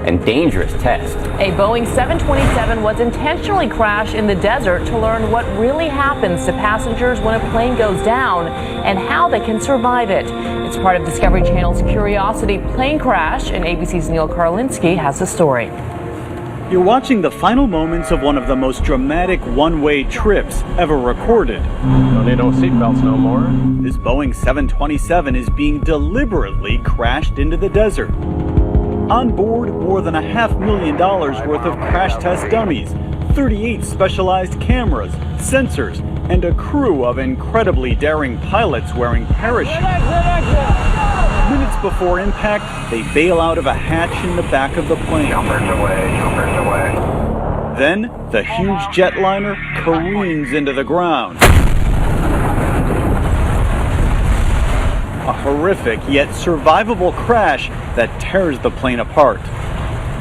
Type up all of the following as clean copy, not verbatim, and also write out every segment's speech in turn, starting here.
and dangerous test. A Boeing 727 was intentionally crashed in the desert to learn what really happens to passengers when a plane goes down and how they can survive it. It's part of Discovery Channel's Curiosity plane crash, and ABC's Neil Karlinski has the story. You're watching the final moments of one of the most dramatic one-way trips ever recorded. Don't need no seatbelts no more. This Boeing 727 is being deliberately crashed into the desert. On board, more than $500,000 worth of crash test dummies, 38 specialized cameras, sensors, and a crew of incredibly daring pilots wearing parachutes. Minutes before impact, they bail out of a hatch in the back of the plane. Jumpers away. Then, the huge jetliner careens into the ground. A horrific yet survivable crash that tears the plane apart.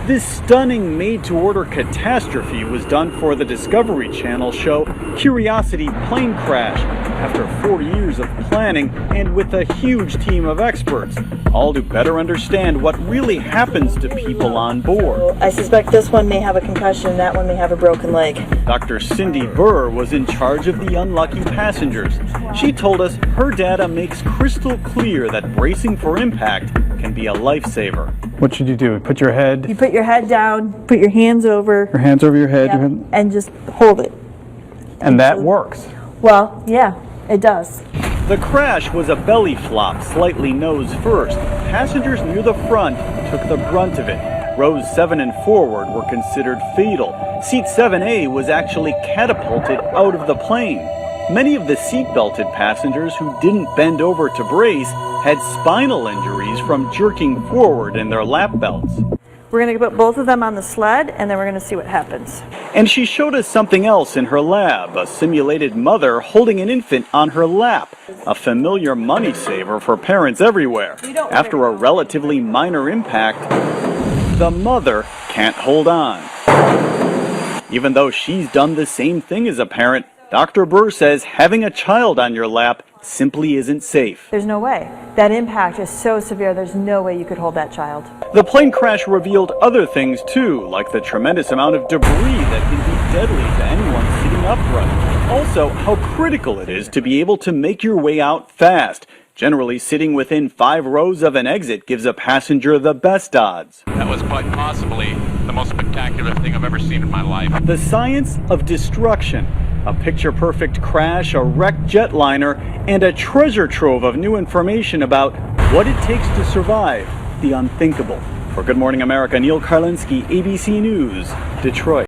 This stunning made-to-order catastrophe was done for the Discovery Channel show Curiosity Plane Crash after 4 years of planning and with a huge team of experts, all to better understand what really happens to people on board. I suspect this one may have a concussion, that one may have a broken leg. Dr. Cindy Burr was in charge of the unlucky passengers. She told us her data makes crystal clear that bracing for impact can be a lifesaver. What should you do? Put your head? You put your head down, put your hands over. Your hands over your head? Yeah, and just hold it. And that works? Well, yeah, it does. The crash was a belly flop, slightly nose first. Passengers near the front took the brunt of it. Rows 7 and forward were considered fatal. Seat 7A was actually catapulted out of the plane. Many of the seat-belted passengers who didn't bend over to brace had spinal injuries from jerking forward in their lap belts. We're going to put both of them on the sled, and then we're going to see what happens. And she showed us something else in her lab, a simulated mother holding an infant on her lap, a familiar money saver for parents everywhere. After a relatively minor impact, the mother can't hold on. Even though she's done the same thing as a parent, Dr. Burr says having a child on your lap simply isn't safe. There's no way. That impact is so severe, there's no way you could hold that child. The plane crash revealed other things too, like the tremendous amount of debris that can be deadly to anyone sitting upright. Also, how critical it is to be able to make your way out fast. Generally, sitting within 5 rows of an exit gives a passenger the best odds. That was quite possibly the most spectacular thing I've ever seen in my life. The science of destruction. A picture-perfect crash, a wrecked jetliner, and a treasure trove of new information about what it takes to survive the unthinkable. For Good Morning America, Neil Karlinski, ABC News, Detroit.